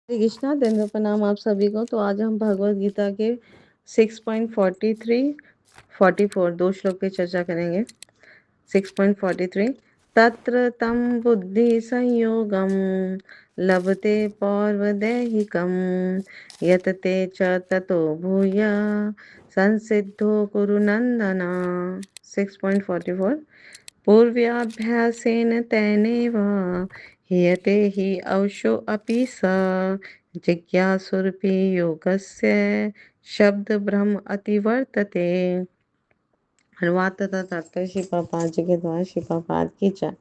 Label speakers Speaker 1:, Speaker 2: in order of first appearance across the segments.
Speaker 1: हरे कृष्णा, दिन प्रणाम आप सभी को। तो आज हम भगवत गीता के 6.43 44 दो श्लोक पे चर्चा करेंगे। 6.43 तत्र तं बुद्धि संयोगम लभते पौर्वदैहिकम यत ते च ततो भूय संसिद्धो कुरु नंदना। 6.44 पूर्व्याभ्यासेन तेनैव हीयते हि अवशो अपि स जिज्ञासुरपि योगस्य शब्द ब्रह्म अतिवर्तते। अनुवाद तथा तात्पर्य श्री प्रभुपाद जी के द्वारा श्री प्रभुपाद की जय।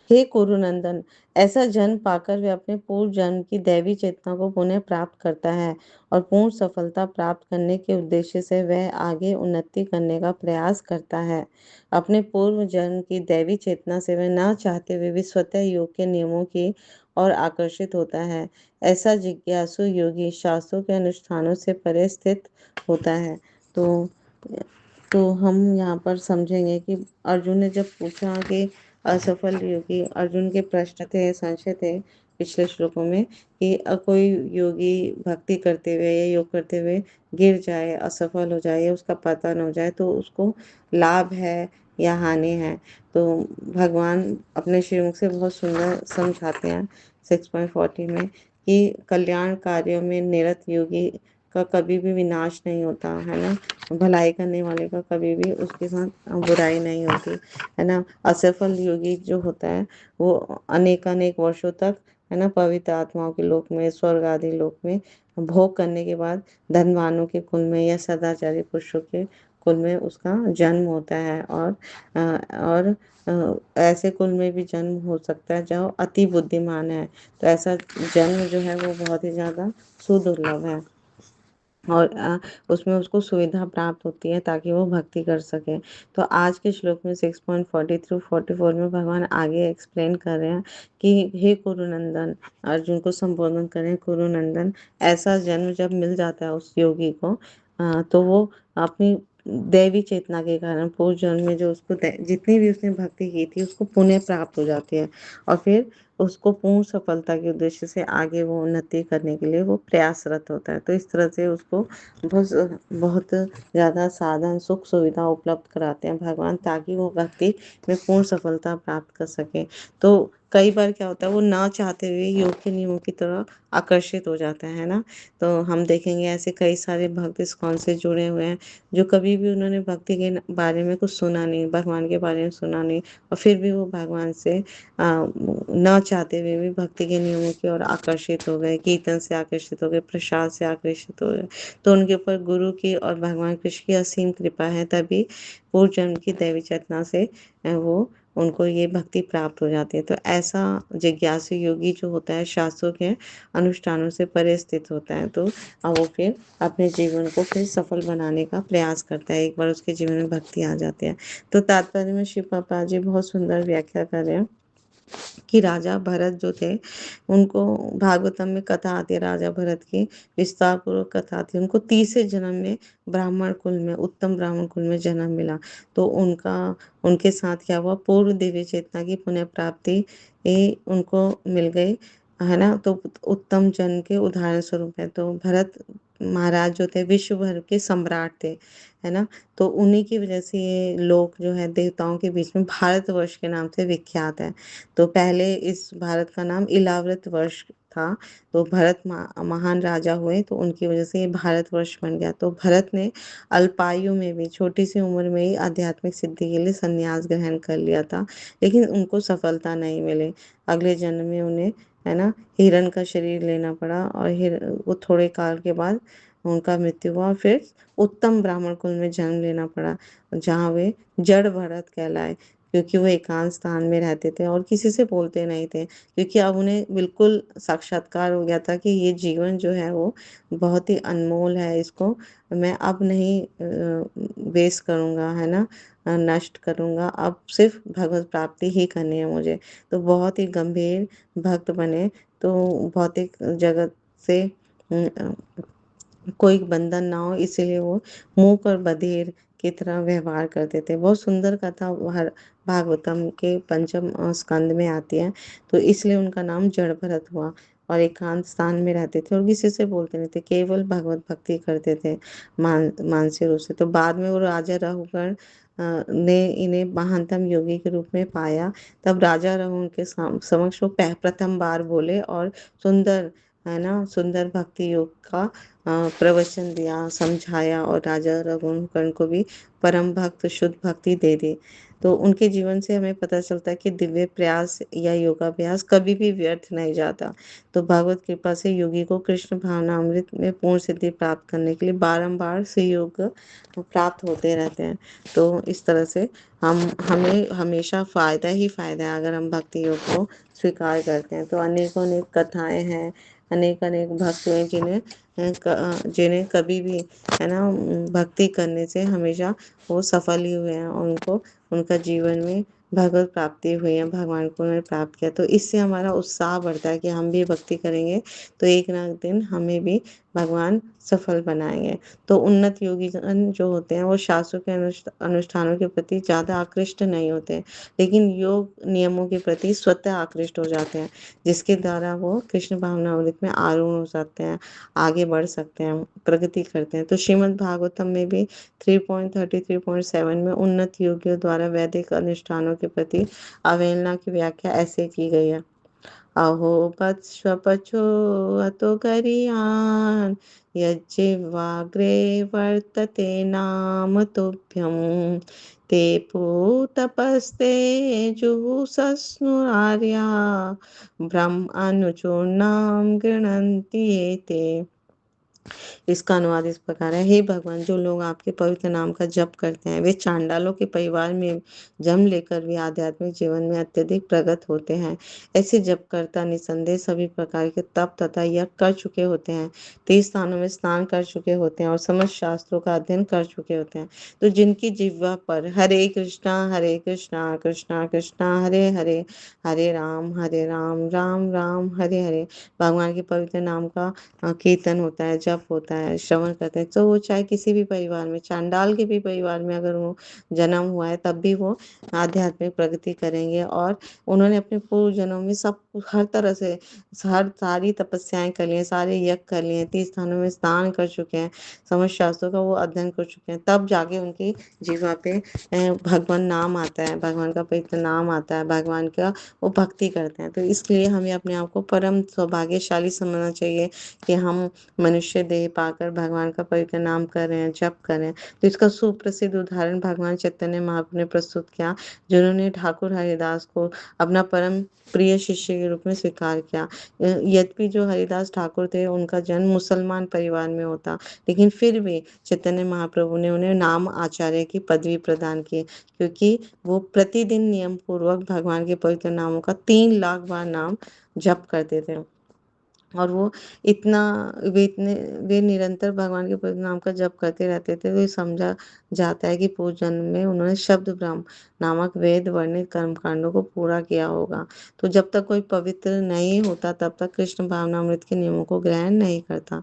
Speaker 1: हे कुरुनंदन, ऐसा जन्म पाकर वह अपने पूर्व जन्म की दैवी चेतना को पुनः प्राप्त करता है और पूर्ण सफलता प्राप्त करने के उद्देश्य से वह आगे उन्नति करने का प्रयास करता है। अपने पूर्व जन्म की दैवी चेतना से वह न चाहते हुए भी स्वतः योग के नियमों की ओर आकर्षित होता है। ऐसा जिज्ञासु योगी शास्त्रों के अनुष्ठानों से परे स्थित होता है। तो हम यहाँ पर समझेंगे कि अर्जुन ने जब पूछा कि असफल योगी, अर्जुन के प्रश्न थे, संशय थे पिछले श्लोकों में कि कोई योगी भक्ति करते हुए या योग करते हुए गिर जाए, असफल हो जाए या उसका पतन हो जाए तो उसको लाभ है या हानि है। तो भगवान अपने श्रीमुख से बहुत सुंदर समझाते हैं 6.40 में कि कल्याण कार्यों में निरत योगी का कभी भी विनाश नहीं होता है ना। भलाई करने वाले का कभी भी उसके साथ बुराई नहीं होती है ना। असफल योगी जो होता है वो अनेक वर्षों तक है ना पवित्र आत्माओं के लोक में, स्वर्ग आदि लोक में भोग करने के बाद धनवानों के कुल में या सदाचारी पुरुषों के कुल में उसका जन्म होता है। और ऐसे कुल में भी जन्म हो सकता है जो अति बुद्धिमान है। तो ऐसा जन्म जो है वो बहुत ही ज्यादा सुदुर्लभ है और उसमें उसको सुविधा प्राप्त होती है ताकि वो भक्ति कर सके। तो आज के श्लोक में 6.40 थ्रू 44 में भगवान आगे एक्सप्लेन कर रहे हैं कि हे कुरुनंदन, अर्जुन को संबोधन करें कुरुनंदन, ऐसा जन्म जब मिल जाता है उस योगी को तो वो अपनी दैवी चेतना के कारण पूर्व जन्म में जो उसको जितनी भी उसने भक्ति की थी उसको पुण्य प्राप्त हो जाती है और फिर उसको पूर्ण सफलता के उद्देश्य से आगे वो उन्नति करने के लिए वो प्रयासरत होता है। तो इस तरह से उसको बहुत बहुत ज़्यादा साधन सुख सुविधा उपलब्ध कराते हैं भगवान ताकि वो भक्ति में पूर्ण सफलता प्राप्त कर सके। तो कई बार क्या होता है वो ना चाहते हुए योग के नियमों की तरफ आकर्षित हो जाता है ना। तो हम देखेंगे ऐसे कई सारे भक्त इस्कॉन से जुड़े हुए हैं जो कभी भी उन्होंने भक्ति के बारे में कुछ सुना नहीं, भगवान के बारे में सुना नहीं और फिर भी वो भगवान से न चाहते हुए भी भक्ति के नियमों की ओर आकर्षित हो गए, कीर्तन से आकर्षित हो गए, प्रसाद से आकर्षित हो गए। तो उनके ऊपर गुरु की और भगवान कृष्ण की असीम कृपा है, तभी पूर्व जन्म की दैवी चेतना से वो उनको ये भक्ति प्राप्त हो जाती है। तो ऐसा जिज्ञासु योगी जो होता है शास्त्रों के अनुष्ठानों से परे स्थित होता है। तो अब वो फिर अपने जीवन को फिर सफल बनाने का प्रयास करता है एक बार उसके जीवन में भक्ति आ जाती है। तो तात्पर्य में शिव पापा जी बहुत सुंदर व्याख्या कर रहे हैं कि राजा भरत जो थे उनको भागवतम में कथा आती है, राजा भरत की विस्तार पूर्वक कथा आती है। उनको तीसरे जन्म में ब्राह्मण कुल में, उत्तम ब्राह्मण कुल में जन्म मिला। तो उनके साथ क्या हुआ, पूर्व दिव्य चेतना की पुनः प्राप्ति उनको मिल गई है ना। तो उत्तम जन्म के उदाहरण स्वरूप है। तो भरत महाराज जो थे विश्व भर के सम्राट थे है ना। तो उन्हीं की वजह से ये लोक जो है देवताओं के बीच में भारतवर्ष के नाम से विख्यात है। तो पहले इस भारत का नाम इलाव्रत वर्ष था। तो भरत महान राजा हुए तो उनकी वजह से ये भारतवर्ष बन गया। तो भरत ने अल्पायु में भी, छोटी सी उम्र में ही आध्यात्मिक सिद्धि के लिए संन्यास ग्रहण कर लिया था, लेकिन उनको सफलता नहीं मिली। अगले जन्म में उन्हें है ना हिरण का शरीर लेना पड़ा और वो थोड़े काल के बाद उनका मृत्यु हुआ। फिर उत्तम ब्राह्मण कुल में जन्म लेना पड़ा जहाँ वे जड़ भरत कहलाए, क्योंकि वो एकांत स्थान में रहते थे और किसी से बोलते नहीं थे, क्योंकि अब उन्हें बिल्कुल साक्षात्कार हो गया था कि ये जीवन जो है वो बहुत ही अनमोल है, इसको मैं अब नहीं वेस्ट करूँगा है ना, नष्ट करूँगा, अब सिर्फ भगवत प्राप्ति ही करनी है मुझे। तो बहुत ही गंभीर भक्त बने। तो भौतिक जगत से कोई बंधन ना हो इसीलिए वो मूक और बधिर की तरह व्यवहार करते थे। बहुत सुंदर कथा भागवतम के पंचम स्कंद में आती है। तो इसलिए उनका नाम जड़ भरत हुआ। और एकांत स्थान में रहते थे और किसी से बोलते नहीं थे, केवल भगवत भक्ति करते थे मानसिक रूप से। तो बाद में वो राजा रघुगण ने इन्हें महानतम योगी के रूप में पाया। तब राजा रघु उनके समक्ष वो प्रथम बार बोले और सुंदर, है ना, सुंदर भक्ति योग का प्रवचन दिया, समझाया, और राजा रघुगण को भी परम भक्त शुद्ध भक्ति दे दी। तो उनके जीवन से हमें पता चलता है कि दिव्य प्रयास या योगाभ्यास कभी भी व्यर्थ नहीं जाता। तो भगवत कृपा से योगी को कृष्ण भावना अमृत में पूर्ण सिद्धि प्राप्त करने के लिए बारंबार से योग प्राप्त होते रहते हैं। तो इस तरह से हमें हमेशा फायदा ही फायदा है अगर हम भक्ति योग को स्वीकार करते हैं। तो अनेकों अनेक कथाएं हैं, अनेक अनेक भक्त हैं जिन्हें कभी भी, है ना, भक्ति करने से हमेशा वो सफल ही हुए हैं, और उनको उनका जीवन में भगवत प्राप्ति हुई है, भगवान को उन्होंने प्राप्त किया। तो इससे हमारा उत्साह बढ़ता है कि हम भी भक्ति करेंगे तो एक ना एक दिन हमें भी भगवान सफल बनाएंगे। तो उन्नत योगी जन जो होते हैं वो शास्त्रों के अनुष्ठानों के प्रति ज्यादा आकृष्ट नहीं होते, लेकिन योग नियमों के प्रति स्वतः आकृष्ट हो जाते हैं, जिसके द्वारा वो कृष्ण भावनामृत में आरूढ़ हो सकते हैं, आगे बढ़ सकते हैं, प्रगति करते हैं। तो श्रीमद् भागवतम में भी 3.33.7 में उन्नत योगियों द्वारा वैदिक अनुष्ठानों के प्रति अवहेलना की व्याख्या ऐसे की गई है। अहो पशु अतो गरियान यज्जिह्वाग्रे वर्तते नाम तुभ्यं ते पूतपस्ते जुहुसस्नुरार्या ब्रह्म अनुचूर्णाम गृह्णन्ति ये ते। इसका अनुवाद इस प्रकार है, हे भगवान, जो लोग आपके पवित्र नाम का जप करते हैं वे चांडालों के परिवार में जन्म लेकर भी आध्यात्मिक जीवन में अत्यधिक प्रगत होते हैं। ऐसे जपकर्ता निसंदेह सभी प्रकार के तप तथा यज्ञ कर चुके होते हैं, 30 स्थानों में स्नान कर चुके होते हैं और समस्त शास्त्रों का अध्ययन कर चुके होते हैं। तो जिनकी जिह्वा पर हरे कृष्णा कृष्णा कृष्णा हरे हरे, हरे राम राम राम हरे हरे, भगवान के पवित्र नाम का कीर्तन होता है, जप होता है, श्रवण करते हैं, तो वो चाहे किसी भी परिवार में, चांडाल के भी परिवार में अगर वो जन्म हुआ है तब भी वो आध्यात्मिक प्रगति करेंगे। और उन्होंने अपने पूर्व जन्म में सब हर तरह से सारी तपस्याएं कर ली हैं, सारे यज्ञ कर लिए हैं, 30 स्थानों में स्नान कर चुके हैं, समस्त शास्त्रों का वो अध्ययन कर चुके हैं, तब जाके उनकी जीवा पे भगवान नाम आता है, भगवान का पवित्र नाम आता है, भगवान का वो भक्ति करते हैं। तो इसलिए हमें अपने आप को परम सौभाग्यशाली समझना चाहिए कि हम मनुष्य देह पाकर भगवान का पवित्र नाम कर रहे हैं, जप कर रहे हैं। तो इसका सुप्रसिद्ध उदाहरण भगवान चैतन्य महाप्रभु ने प्रस्तुत किया, जिन्होंने ठाकुर हरिदास को अपना परम प्रिय शिष्य के रूप में स्वीकार किया। यद्यपि जो हरिदास ठाकुर थे उनका जन्म मुसलमान परिवार में होता, लेकिन फिर भी चैतन्य महाप्रभु ने उन्हें नाम आचार्य की पदवी प्रदान की, क्योंकि वो प्रतिदिन नियम पूर्वक भगवान के पवित्र नामों का 3 लाख बार नाम जप करते थे। और वो इतना वे निरंतर भगवान के पवित्र नाम का जप करते रहते थे, तो ये समझा जाता है कि पूर्व जन्म में उन्होंने शब्द ब्रह्म नामक वेद वर्णित कर्म कांडों को पूरा किया होगा। तो जब तक कोई पवित्र नहीं होता तब तक कृष्ण भावनामृत के नियमों को ग्रहण नहीं करता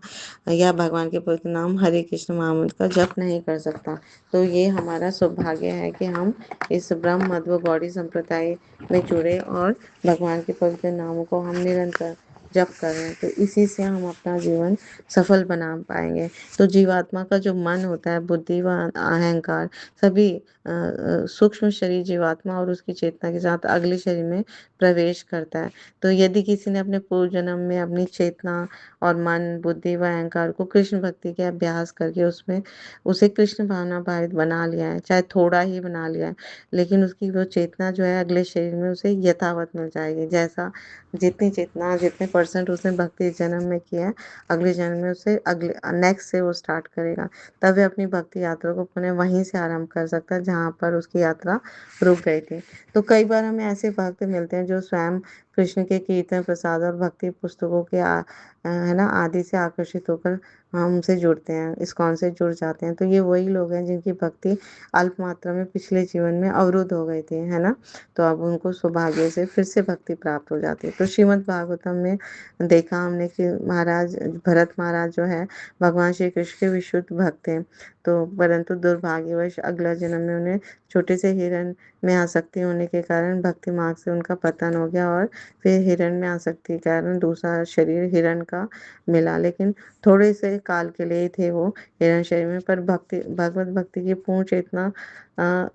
Speaker 1: या भगवान के पवित्र नाम हरे कृष्ण महामंत्र का जप नहीं कर सकता। तो ये हमारा सौभाग्य है कि हम इस ब्रह्म मध्व गौड़ी संप्रदाय में जुड़े और भगवान के पवित्र नामों को हम निरंतर जप कर रहे हैं। तो इसी से हम अपना जीवन सफल बना पाएंगे। तो जीवात्मा का जो मन होता है, बुद्धि व अहंकार, सभी सूक्ष्म शरीर जीवात्मा और उसकी चेतना के साथ अगले शरीर में प्रवेश करता है। तो यदि किसी ने अपने पूर्व जन्म में अपनी चेतना और मन, बुद्धि व अहंकार को कृष्ण भक्ति के अभ्यास करके उसमें उसे कृष्ण भावना भावित बना लिया है, चाहे थोड़ा ही बना लिया है, लेकिन उसकी वो चेतना जो है अगले शरीर में उसे यथावत मिल जाएगी। जैसा जितनी चेतना, जितने परसेंट उसने भक्ति जन्म में किया है, अगले जन्म में उसे अगले नेक्स्ट से वो स्टार्ट करेगा, तब वह अपनी भक्ति यात्रा को पुनः वहीं से आरंभ कर सकता है जहाँ पर उसकी यात्रा रुक गई थी। तो कई बार हमें ऐसे भक्त मिलते हैं जो स्वयं कृष्ण के कीर्तन, प्रसाद और भक्ति पुस्तकों के है ना, आदि से आकर्षित होकर हमसे जुड़ते हैं, इस्कॉन से जुड़ जाते हैं, तो ये वही लोग हैं जिनकी भक्ति अल्प मात्रा में पिछले जीवन में अवरुद्ध हो गई थी, है ना? तो अब उनको सौभाग्य से फिर से भक्ति प्राप्त हो जाती है। तो श्रीमद् भागवतम में देखा हमने कि महाराज भरत महाराज जो है भगवान श्री कृष्ण के विशुद्ध भक्त हैं। तो परंतु दुर्भाग्यवश अगला जन्म में उन्हें छोटे से हिरण में आसक्ति होने के कारण भक्ति मार्ग से उनका पतन हो गया और फिर हिरण में आसक्ति के कारण दूसरा शरीर हिरण का मिला, लेकिन थोड़े से काल के लिए ही थे वो हिरण शरीर में, पर भक्ति भगवत भक्ति की पूर्ण चेतना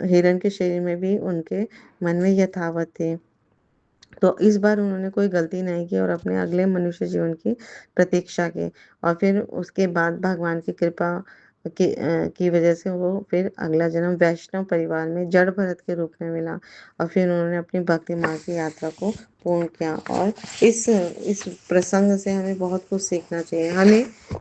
Speaker 1: हिरण के शरीर में भी उनके मन में यथावत थी। तो इस बार उन्होंने कोई गलती नहीं की और अपने अगले मनुष्य जीवन की प्रतीक्षा की, और फिर उसके बाद भगवान की कृपा की वजह से वो फिर अगला जन्म वैष्णव परिवार में जड़ भरत के रूप में मिला, और फिर उन्होंने अपनी भक्ति मार्ग की यात्रा को पूर्ण किया। और इस प्रसंग से हमें बहुत कुछ सीखना चाहिए।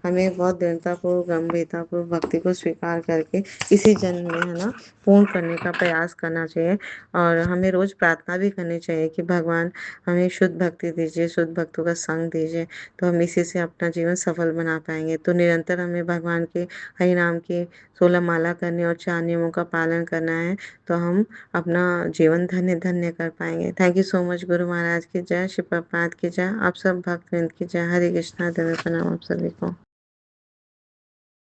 Speaker 1: हमें बहुत दृढ़तापूर्वक गंभीरतापूर्वक भक्ति को स्वीकार करके इसी जन्म में, है ना, पूर्ण करने का प्रयास करना चाहिए। और हमें रोज प्रार्थना भी करनी चाहिए कि भगवान हमें शुद्ध भक्ति दीजिए, शुद्ध भक्तों का संग दीजिए, तो हम इसी से अपना जीवन सफल बना पाएंगे। तो निरंतर हमें भगवान के हरि नाम की 16 माला करनी और 4 नियमों का पालन करना है, तो हम अपना जीवन धन्य धन्य कर पाएंगे। Thank you so much. Guru Maharaj की जय, श्री प्रभुपाद की जय, आप सब भक्तवृंद की जय। हरे कृष्णा, देव प्रणाम आप सभी को।